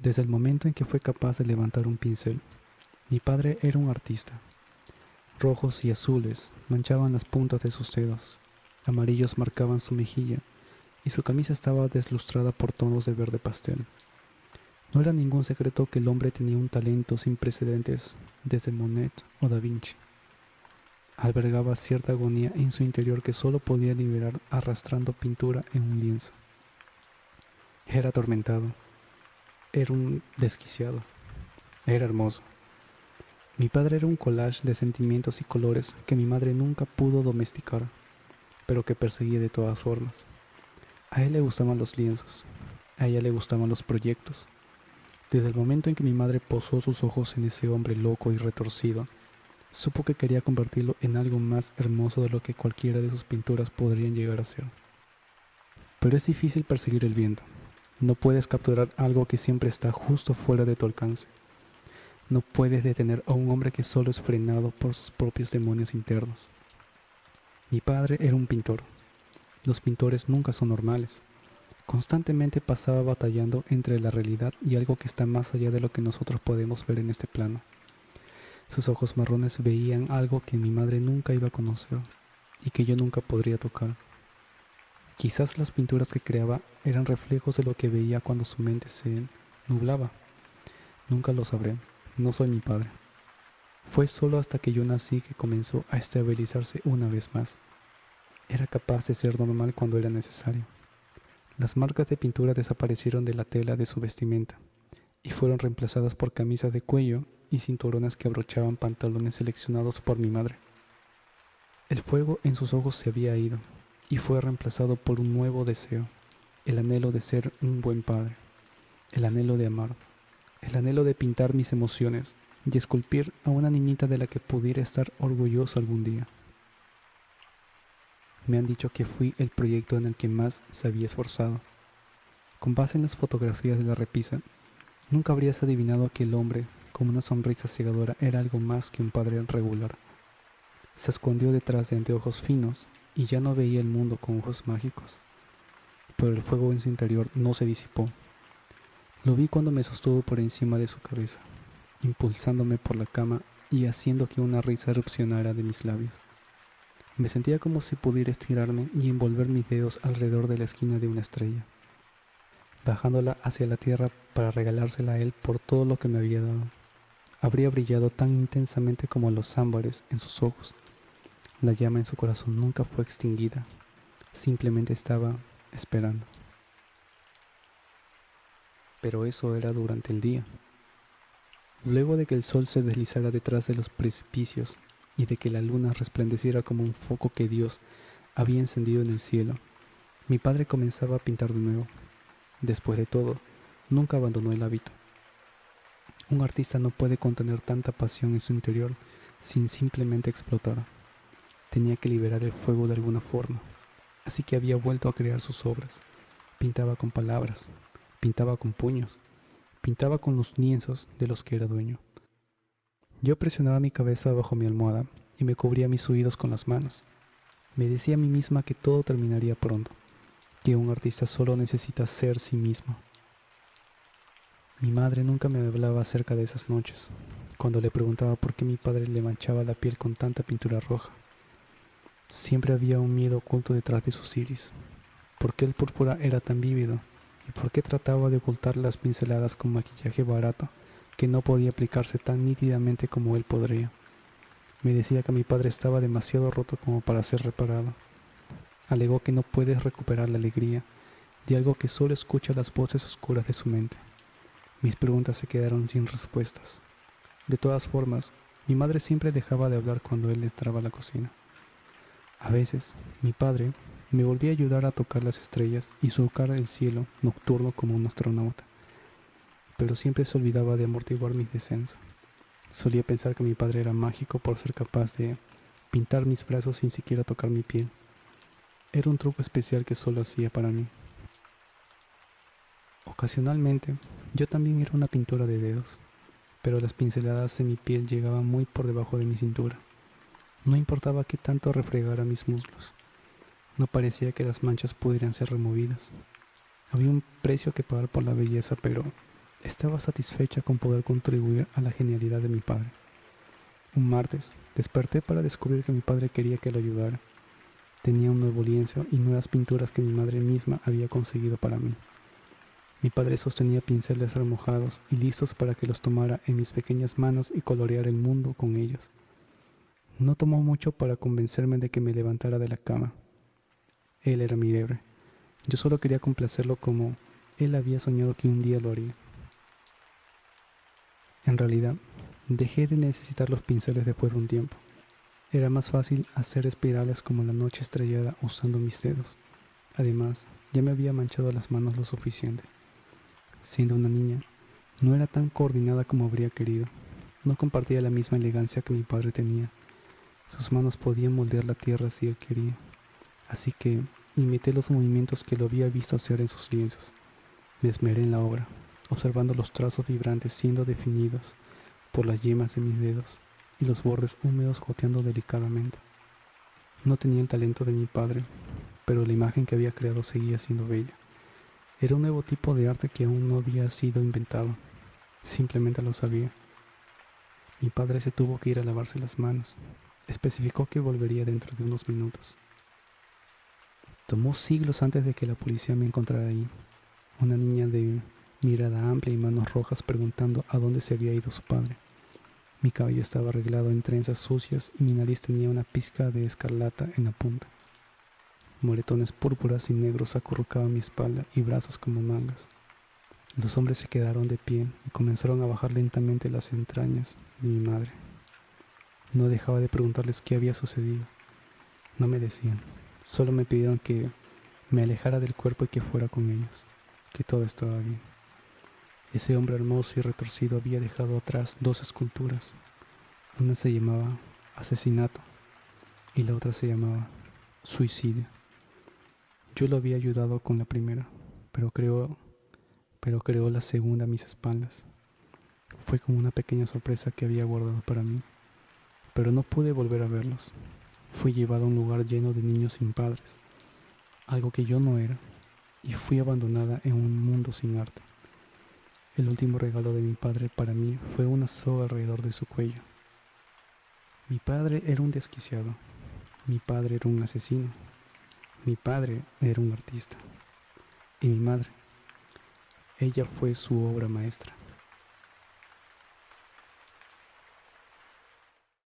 Desde el momento en que fue capaz de levantar un pincel, mi padre era un artista. Rojos y azules manchaban las puntas de sus dedos, amarillos marcaban su mejilla y su camisa estaba deslustrada por tonos de verde pastel. No era ningún secreto que el hombre tenía un talento sin precedentes desde Monet o Da Vinci. Albergaba cierta agonía en su interior que solo podía liberar arrastrando pintura en un lienzo. Era atormentado, era un desquiciado, era hermoso. Mi padre era un collage de sentimientos y colores que mi madre nunca pudo domesticar, pero que perseguía de todas formas. A él le gustaban los lienzos, a ella le gustaban los proyectos. Desde el momento en que mi madre posó sus ojos en ese hombre loco y retorcido, supo que quería convertirlo en algo más hermoso de lo que cualquiera de sus pinturas podrían llegar a ser. Pero es difícil perseguir el viento. No puedes capturar algo que siempre está justo fuera de tu alcance. No puedes detener a un hombre que solo es frenado por sus propios demonios internos. Mi padre era un pintor. Los pintores nunca son normales. Constantemente pasaba batallando entre la realidad y algo que está más allá de lo que nosotros podemos ver en este plano. Sus ojos marrones veían algo que mi madre nunca iba a conocer y que yo nunca podría tocar. Quizás las pinturas que creaba eran reflejos de lo que veía cuando su mente se nublaba. Nunca lo sabré. No soy mi padre. Fue solo hasta que yo nací que comenzó a estabilizarse una vez más. Era capaz de ser normal cuando era necesario. Las marcas de pintura desaparecieron de la tela de su vestimenta y fueron reemplazadas por camisas de cuello y cinturones que abrochaban pantalones seleccionados por mi madre. El fuego en sus ojos se había ido y fue reemplazado por un nuevo deseo, el anhelo de ser un buen padre, el anhelo de amar, el anhelo de pintar mis emociones y esculpir a una niñita de la que pudiera estar orgulloso algún día. Me han dicho que fui el proyecto en el que más se había esforzado. Con base en las fotografías de la repisa, nunca habrías adivinado que el hombre, con una sonrisa cegadora, era algo más que un padre regular. Se escondió detrás de anteojos finos y ya no veía el mundo con ojos mágicos. Pero el fuego en su interior no se disipó. Lo vi cuando me sostuvo por encima de su cabeza, impulsándome por la cama y haciendo que una risa erupcionara de mis labios. Me sentía como si pudiera estirarme y envolver mis dedos alrededor de la esquina de una estrella, bajándola hacia la tierra para regalársela a él por todo lo que me había dado. Habría brillado tan intensamente como los ámbares en sus ojos. La llama en su corazón nunca fue extinguida, simplemente estaba esperando. Pero eso era durante el día. Luego de que el sol se deslizara detrás de los precipicios y de que la luna resplandeciera como un foco que Dios había encendido en el cielo, mi padre comenzaba a pintar de nuevo. Después de todo, nunca abandonó el hábito. Un artista no puede contener tanta pasión en su interior sin simplemente explotar. Tenía que liberar el fuego de alguna forma, así que había vuelto a crear sus obras. Pintaba con palabras, pintaba con puños, pintaba con los lienzos de los que era dueño. Yo presionaba mi cabeza bajo mi almohada y me cubría mis oídos con las manos. Me decía a mí misma que todo terminaría pronto, que un artista solo necesita ser sí mismo. Mi madre nunca me hablaba acerca de esas noches, cuando le preguntaba por qué mi padre le manchaba la piel con tanta pintura roja. Siempre había un miedo oculto detrás de sus iris. ¿Por qué el púrpura era tan vívido? ¿Y por qué trataba de ocultar las pinceladas con maquillaje barato que no podía aplicarse tan nítidamente como él podría? Me decía que mi padre estaba demasiado roto como para ser reparado. Alegó que no puedes recuperar la alegría de algo que solo escucha las voces oscuras de su mente. Mis preguntas se quedaron sin respuestas. De todas formas, mi madre siempre dejaba de hablar cuando él entraba a la cocina. A veces, mi padre me volvía a ayudar a tocar las estrellas y surcar el cielo nocturno como un astronauta, pero siempre se olvidaba de amortiguar mis descensos. Solía pensar que mi padre era mágico por ser capaz de pintar mis brazos sin siquiera tocar mi piel. Era un truco especial que solo hacía para mí. Ocasionalmente, yo también era una pintora de dedos, pero las pinceladas en mi piel llegaban muy por debajo de mi cintura. No importaba qué tanto refregara mis muslos. No parecía que las manchas pudieran ser removidas. Había un precio que pagar por la belleza, pero Estaba satisfecha con poder contribuir a la genialidad de mi padre. Un martes, desperté para descubrir que mi padre quería que lo ayudara. Tenía un nuevo lienzo y nuevas pinturas que mi madre misma había conseguido para mí. Mi padre sostenía pinceles remojados y listos para que los tomara en mis pequeñas manos y coloreara el mundo con ellos. No tomó mucho para convencerme de que me levantara de la cama. Él era mi héroe. Yo solo quería complacerlo como él había soñado que un día lo haría. En realidad, dejé de necesitar los pinceles después de un tiempo. Era más fácil hacer espirales como la noche estrellada usando mis dedos. Además, ya me había manchado las manos lo suficiente. Siendo una niña, no era tan coordinada como habría querido. No compartía la misma elegancia que mi padre tenía. Sus manos podían moldear la tierra si él quería. Así que imité los movimientos que lo había visto hacer en sus lienzos. Me esmeré en la obra, observando los trazos vibrantes siendo definidos por las yemas de mis dedos y los bordes húmedos goteando delicadamente. No tenía el talento de mi padre, pero la imagen que había creado seguía siendo bella. Era un nuevo tipo de arte que aún no había sido inventado, simplemente lo sabía. Mi padre se tuvo que ir a lavarse las manos. Especificó que volvería dentro de unos minutos. Tomó siglos antes de que la policía me encontrara ahí. Una niña de mirada amplia y manos rojas preguntando a dónde se había ido su padre. Mi cabello estaba arreglado en trenzas sucias y mi nariz tenía una pizca de escarlata en la punta. Moretones púrpuras y negros acurrucaban mi espalda y brazos como mangas. Los hombres se quedaron de pie y comenzaron a bajar lentamente las entrañas de mi madre. No dejaba de preguntarles qué había sucedido. No me decían, solo me pidieron que me alejara del cuerpo y que fuera con ellos, que todo estaba bien. Ese hombre hermoso y retorcido había dejado atrás dos esculturas. Una se llamaba Asesinato y la otra se llamaba Suicidio. Yo lo había ayudado con la primera, pero creó la segunda a mis espaldas. Fue como una pequeña sorpresa que había guardado para mí, pero no pude volver a verlos. Fui llevado a un lugar lleno de niños sin padres, algo que yo no era, y fui abandonada en un mundo sin arte. El último regalo de mi padre para mí fue una soga alrededor de su cuello. Mi padre era un desquiciado, mi padre era un asesino, mi padre era un artista, y mi madre, ella fue su obra maestra.